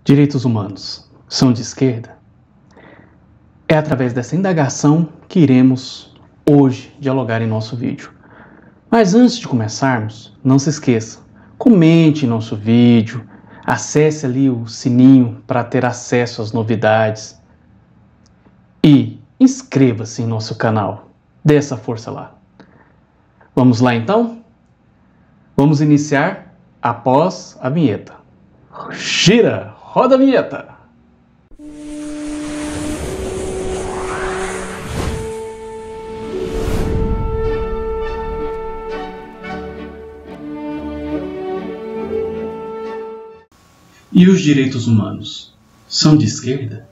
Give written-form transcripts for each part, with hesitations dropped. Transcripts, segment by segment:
Direitos humanos são de esquerda? É através dessa indagação que iremos hoje dialogar em nosso vídeo. Mas antes de começarmos, não se esqueça, comente nosso vídeo, acesse ali o sininho para ter acesso às novidades e inscreva-se em nosso canal. Dê essa força lá. Vamos lá então? Vamos iniciar após a vinheta. Gira! Roda a vinheta! E os direitos humanos são de esquerda?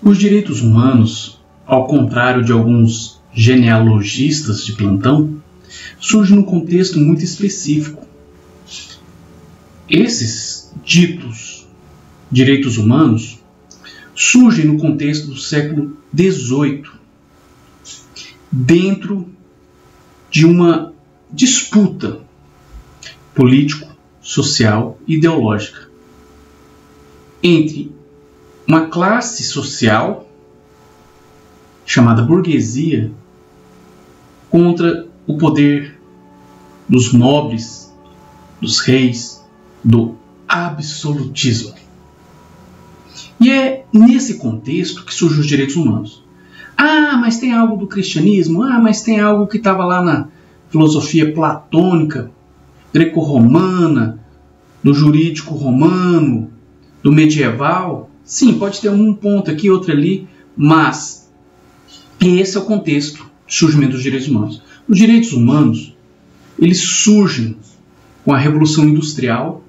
Os direitos humanos, ao contrário de alguns genealogistas de plantão, surgem num contexto muito específico. Esses ditos direitos humanos surgem no contexto do século XVIII, dentro de uma disputa político, social e ideológica entre uma classe social chamada burguesia contra o poder dos nobres, dos reis, do absolutismo. E é nesse contexto que surgem os direitos humanos. Ah, mas tem algo do cristianismo? Ah, mas tem algo que estava lá na filosofia platônica, greco-romana, do jurídico romano, do medieval? Sim, pode ter um ponto aqui, outro ali, mas esse é o contexto de surgimento dos direitos humanos. Os direitos humanos, eles surgem com a Revolução Industrial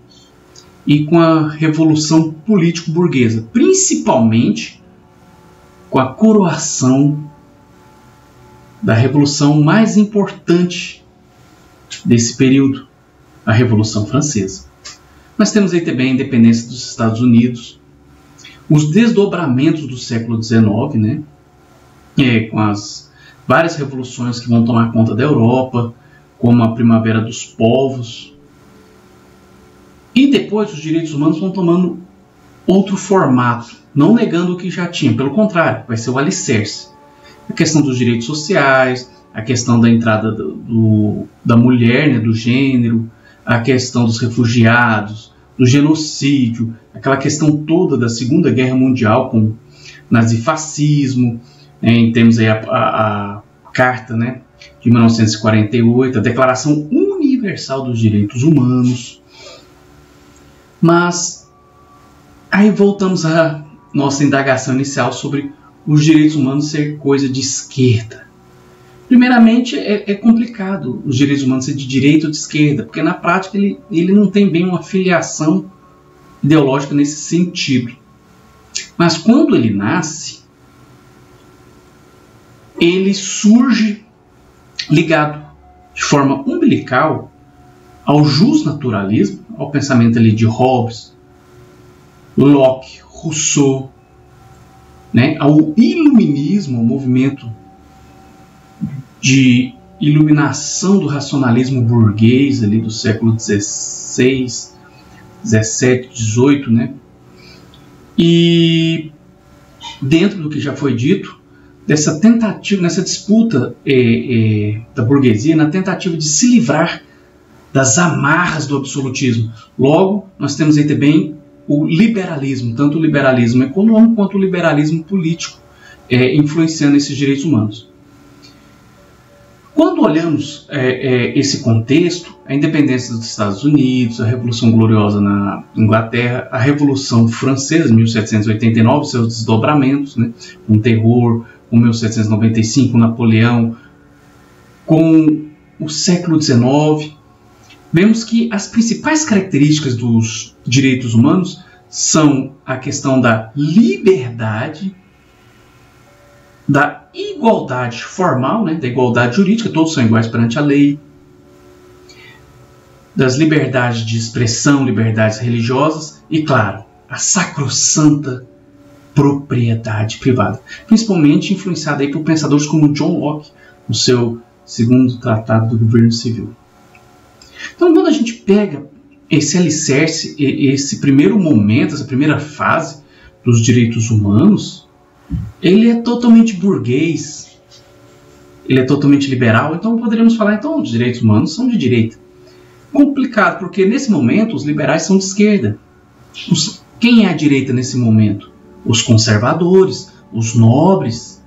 e com a Revolução Político-Burguesa, principalmente com a coroação da revolução mais importante desse período, a Revolução Francesa. Nós temos aí também a independência dos Estados Unidos, os desdobramentos do século XIX, né? Com as várias revoluções que vão tomar conta da Europa, como a Primavera dos Povos. E depois os direitos humanos vão tomando outro formato, não negando o que já tinha, pelo contrário, vai ser o alicerce. A questão dos direitos sociais, a questão da entrada da mulher, né, do gênero, a questão dos refugiados, do genocídio, aquela questão toda da Segunda Guerra Mundial com nazifascismo, né, temos aí a Carta, né, de 1948, a Declaração Universal dos Direitos Humanos. Mas aí voltamos à nossa indagação inicial sobre os direitos humanos ser coisa de esquerda. Primeiramente, é complicado os direitos humanos ser de direita ou de esquerda, porque na prática ele não tem bem uma filiação ideológica nesse sentido. Mas quando ele nasce, ele surge ligado de forma umbilical ao justnaturalismo, ao pensamento ali de Hobbes, Locke, Rousseau, né, ao iluminismo, ao movimento de iluminação do racionalismo burguês ali do século XVI, XVII, XVIII, né? E dentro do que já foi dito, dessa tentativa, nessa disputa da burguesia, na tentativa de se livrar das amarras do absolutismo. Logo, nós temos aí também o liberalismo, tanto o liberalismo econômico quanto o liberalismo político, influenciando esses direitos humanos. Quando olhamos esse contexto, a independência dos Estados Unidos, a Revolução Gloriosa na Inglaterra, a Revolução Francesa, 1789, seus desdobramentos, né, com o terror, com 1795, Napoleão, com o século XIX, vemos que as principais características dos direitos humanos são a questão da liberdade, da igualdade formal, né, da igualdade jurídica, todos são iguais perante a lei, das liberdades de expressão, liberdades religiosas e, claro, a sacrossanta propriedade privada, principalmente influenciada aí por pensadores como John Locke, no seu segundo tratado do governo civil. Então, quando a gente pega esse alicerce, esse primeiro momento, essa primeira fase dos direitos humanos, ele é totalmente burguês, ele é totalmente liberal. Então poderíamos falar, então, os direitos humanos são de direita. Complicado, porque nesse momento os liberais são de esquerda. Quem é a direita nesse momento? Os conservadores, os nobres.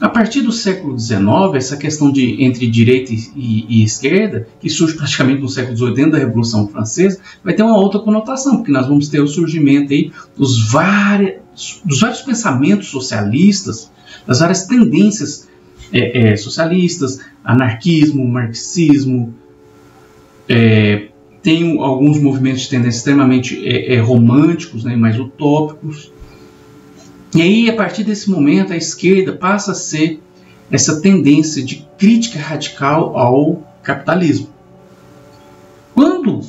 A partir do século XIX, essa questão entre direita e esquerda, que surge praticamente no século XVIII, dentro da Revolução Francesa, vai ter uma outra conotação, porque nós vamos ter o surgimento aí dos vários pensamentos socialistas, das várias tendências socialistas, anarquismo, marxismo, tem alguns movimentos de tendência extremamente românticos, né, mais utópicos. E aí, a partir desse momento, a esquerda passa a ser essa tendência de crítica radical ao capitalismo. Quando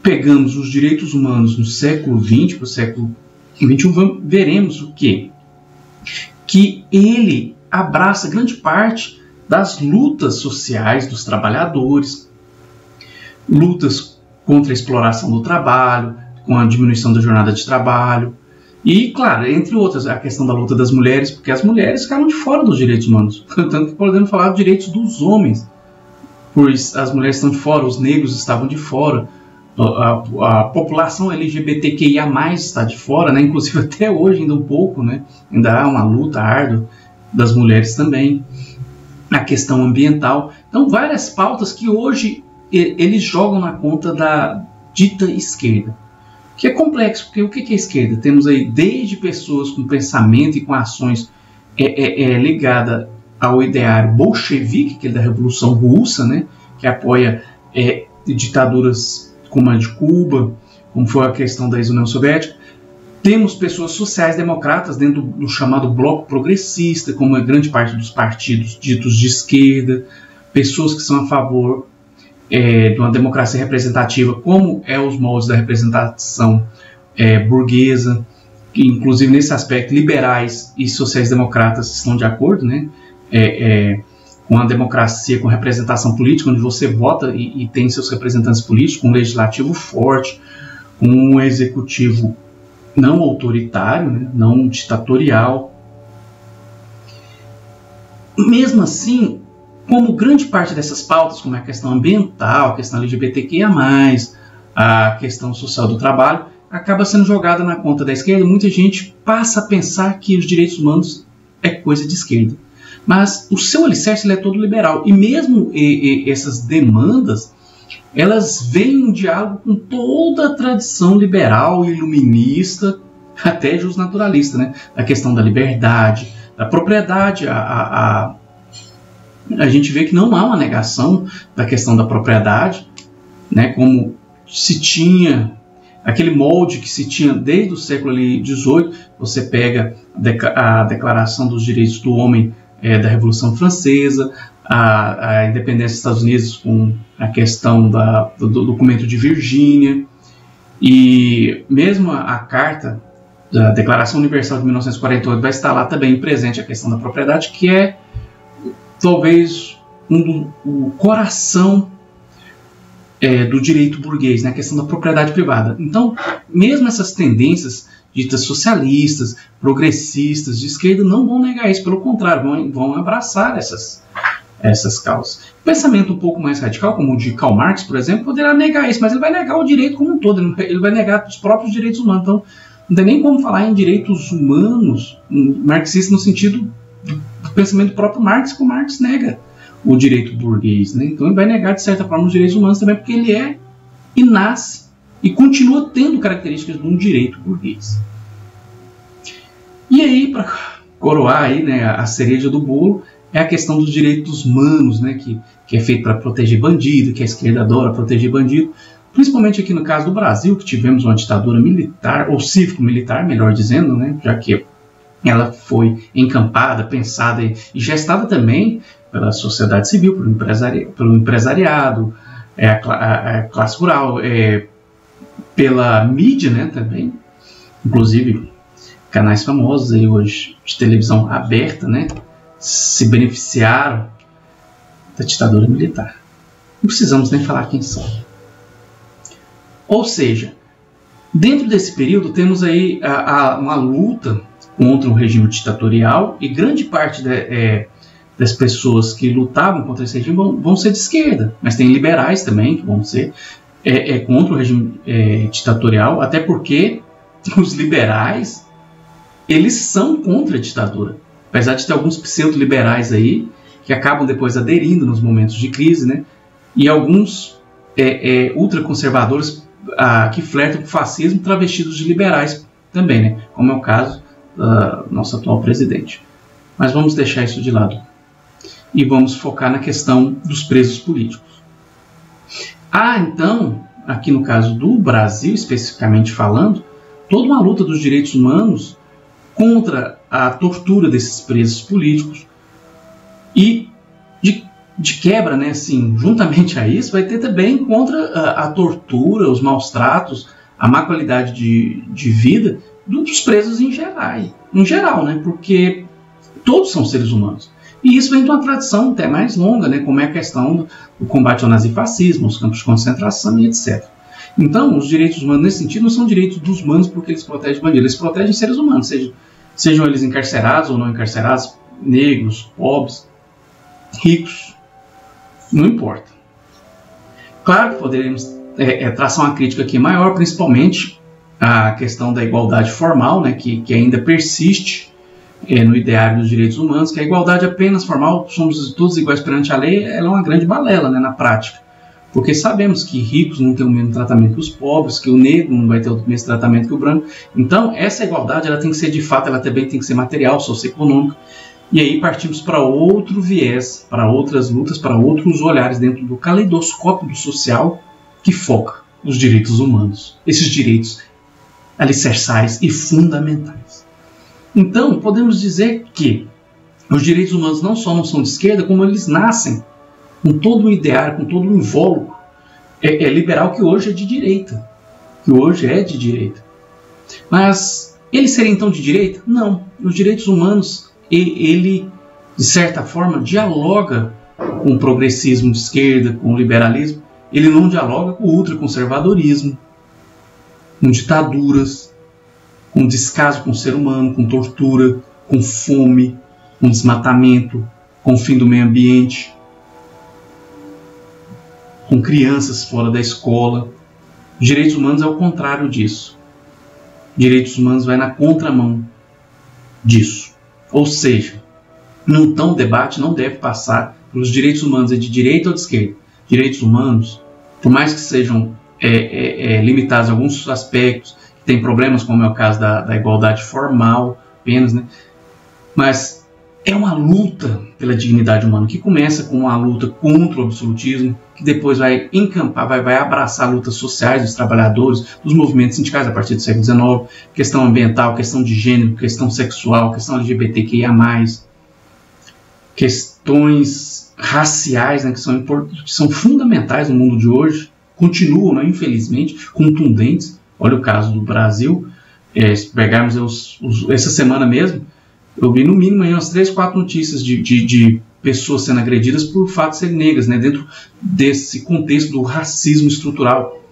pegamos os direitos humanos no século XX para o século XXI, veremos o quê? Que ele abraça grande parte das lutas sociais dos trabalhadores, lutas contra a exploração do trabalho, com a diminuição da jornada de trabalho, e, claro, entre outras, a questão da luta das mulheres, porque as mulheres ficaram de fora dos direitos humanos. Tanto que podemos falar dos direitos dos homens, pois as mulheres estão de fora, os negros estavam de fora, a população LGBTQIA+, está de fora, né? Inclusive até hoje ainda um pouco, né? Ainda há uma luta árdua das mulheres também. A questão ambiental. Então, várias pautas que hoje eles jogam na conta da dita esquerda. Que é complexo, porque o que é esquerda? Temos aí desde pessoas com pensamento e com ações ligada ao ideário bolchevique, que é da Revolução Russa, né, que apoia ditaduras como a de Cuba, como foi a questão da ex-União Soviética. Temos pessoas sociais-democratas dentro do chamado bloco progressista, como é grande parte dos partidos ditos de esquerda, pessoas que são a favor de uma democracia representativa, como os moldes da representação burguesa, que inclusive nesse aspecto liberais e sociais-democratas estão de acordo, né? Com a democracia, com representação política, onde você vota e tem seus representantes políticos, com um legislativo forte, com um executivo não autoritário, né? Não ditatorial. Mesmo assim, como grande parte dessas pautas, como a questão ambiental, a questão LGBTQIA+, a questão social do trabalho, acaba sendo jogada na conta da esquerda, muita gente passa a pensar que os direitos humanos é coisa de esquerda. Mas o seu alicerce é todo liberal. E mesmo essas demandas, elas vêm em diálogo com toda a tradição liberal, iluminista, até justnaturalista, né? A questão da liberdade, da propriedade, a gente vê que não há uma negação da questão da propriedade, né, como se tinha, aquele molde que se tinha desde o século XVIII. Você pega a Declaração dos Direitos do Homem da Revolução Francesa, a independência dos Estados Unidos com a questão do documento de Virgínia, e mesmo a Carta da Declaração Universal de 1948 vai estar lá também presente a questão da propriedade, que é talvez o coração do direito burguês, né? A questão da propriedade privada. Então, mesmo essas tendências ditas socialistas, progressistas, de esquerda, não vão negar isso, pelo contrário, vão abraçar essas causas. Pensamento um pouco mais radical, como o de Karl Marx, por exemplo, poderá negar isso, mas ele vai negar o direito como um todo, ele vai negar os próprios direitos humanos. Então, não tem nem como falar em direitos humanos marxistas no sentido do pensamento do próprio Marx, que o Marx nega o direito burguês, né? Então ele vai negar de certa forma os direitos humanos também, porque ele e nasce e continua tendo características de um direito burguês. E aí, para coroar aí, né, a cereja do bolo, é a questão dos direitos humanos, né, que é feito para proteger bandido, que a esquerda adora proteger bandido, principalmente aqui no caso do Brasil, que tivemos uma ditadura militar, ou cívico-militar, melhor dizendo, né, já que ela foi encampada, pensada e gestada também pela sociedade civil, pelo empresariado, a classe rural, pela mídia, né, também, inclusive canais famosos aí hoje de televisão aberta, né, se beneficiaram da ditadura militar. Não precisamos nem falar quem são. Ou seja, dentro desse período temos aí uma luta contra o regime ditatorial, e grande parte das pessoas que lutavam contra esse regime vão ser de esquerda, mas tem liberais também que vão ser contra o regime ditatorial, até porque os liberais, eles são contra a ditadura, apesar de ter alguns pseudo-liberais aí que acabam depois aderindo nos momentos de crise, né? E alguns ultraconservadores que flertam com o fascismo travestidos de liberais também, né? Como é o caso da nossa atual presidente. Mas vamos deixar isso de lado e vamos focar na questão dos presos políticos. Então, aqui no caso do Brasil, especificamente falando, toda uma luta dos direitos humanos contra a tortura desses presos políticos e de quebra, né, assim, juntamente a isso, vai ter também contra a tortura, os maus tratos, a má qualidade de vida dos presos em geral, né, porque todos são seres humanos. E isso vem de uma tradição até mais longa, né, como é a questão do combate ao nazifascismo, os campos de concentração e etc. Então, os direitos humanos, nesse sentido, não são direitos dos humanos porque eles protegem bandidos, eles protegem seres humanos, sejam eles encarcerados ou não encarcerados, negros, pobres, ricos, não importa. Claro que poderíamos traçar uma crítica aqui maior, principalmente a questão da igualdade formal, né, que ainda persiste no ideário dos direitos humanos, que a igualdade apenas formal, somos todos iguais perante a lei, ela é uma grande balela, né, na prática. Porque sabemos que ricos não têm o mesmo tratamento que os pobres, que o negro não vai ter o mesmo tratamento que o branco. Então, essa igualdade ela tem que ser, de fato, ela também tem que ser material, socioeconômica. E aí partimos para outro viés, para outras lutas, para outros olhares dentro do caleidoscópio do social que foca os direitos humanos, esses direitos alicerçais e fundamentais. Então, podemos dizer que os direitos humanos não só não são de esquerda, como eles nascem com todo o ideário, com todo o invólucro liberal que hoje é de direita. Mas eles seriam então de direita? Não. Os direitos humanos, ele, de certa forma, dialoga com o progressismo de esquerda, com o liberalismo. Ele não dialoga com o ultraconservadorismo, com ditaduras, com descaso com o ser humano, com tortura, com fome, com desmatamento, com o fim do meio ambiente, com crianças fora da escola. Os direitos humanos é o contrário disso. Direitos humanos vai na contramão disso. Ou seja, então o debate não deve passar pelos direitos humanos de direita ou de esquerda. Direitos humanos, por mais que sejam limitados a alguns aspectos, que tem problemas, como é o caso da igualdade formal, apenas, né? Mas é uma luta pela dignidade humana, que começa com uma luta contra o absolutismo, que depois vai encampar, vai abraçar lutas sociais dos trabalhadores, dos movimentos sindicais a partir do século XIX, questão ambiental, questão de gênero, questão sexual, questão LGBTQIA+, questões raciais, né, que são fundamentais no mundo de hoje, continuam, né, infelizmente, contundentes. Olha o caso do Brasil. Se pegarmos essa semana mesmo, eu vi no mínimo aí umas 3, 4 notícias de pessoas sendo agredidas por fato de serem negras, né, dentro desse contexto do racismo estrutural.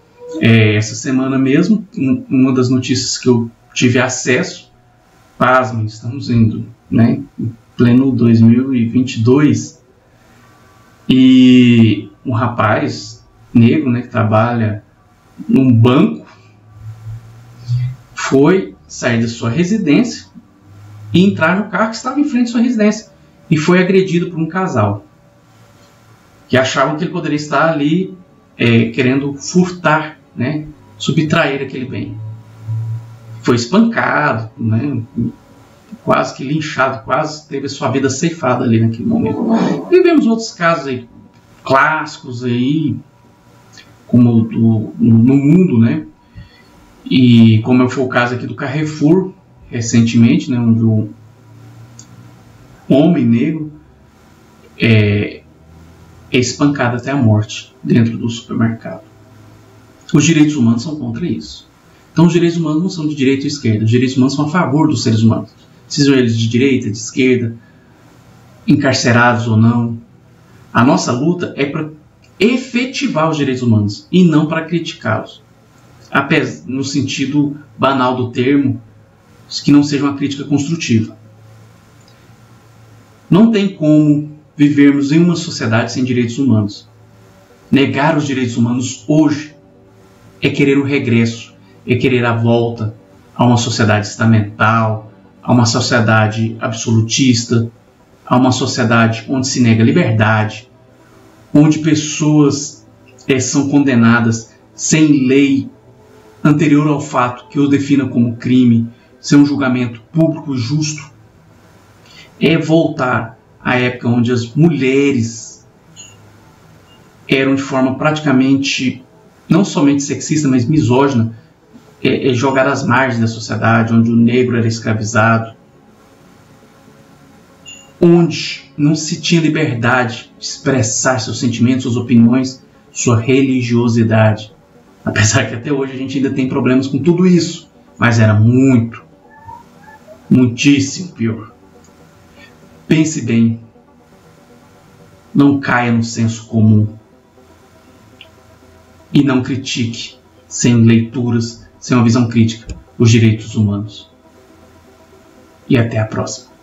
Essa semana mesmo, uma das notícias que eu tive acesso, pasmem, estamos indo, né, em pleno 2022, e um rapaz negro, né, que trabalha num banco, foi sair da sua residência e entrar no carro que estava em frente à sua residência e foi agredido por um casal que achavam que ele poderia estar ali querendo furtar, né, subtrair aquele bem. Foi espancado, né, quase que linchado, quase teve a sua vida ceifada ali naquele momento. E vemos outros casos aí, clássicos aí, como no mundo, né, e como foi o caso aqui do Carrefour, recentemente, né, onde um homem negro é espancado até a morte dentro do supermercado. Os direitos humanos são contra isso. Então os direitos humanos não são de direita ou esquerda, os direitos humanos são a favor dos seres humanos. Sejam eles de direita, de esquerda, encarcerados ou não. A nossa luta é para efetivar os direitos humanos e não para criticá-los. no sentido banal do termo, que não seja uma crítica construtiva. Não tem como vivermos em uma sociedade sem direitos humanos. Negar os direitos humanos hoje é querer o regresso, é querer a volta a uma sociedade estamental, a uma sociedade absolutista, a uma sociedade onde se nega a liberdade, onde pessoas são condenadas sem lei anterior ao fato que o defina como crime, sem um julgamento público e justo. É voltar à época onde as mulheres eram de forma praticamente, não somente sexista, mas misógina, jogadas às margens da sociedade, onde o negro era escravizado, onde não se tinha liberdade de expressar seus sentimentos, suas opiniões, sua religiosidade. Apesar que até hoje a gente ainda tem problemas com tudo isso, mas era muitíssimo pior. Pense bem, não caia no senso comum e não critique, sem leituras, sem uma visão crítica, os direitos humanos. E até a próxima.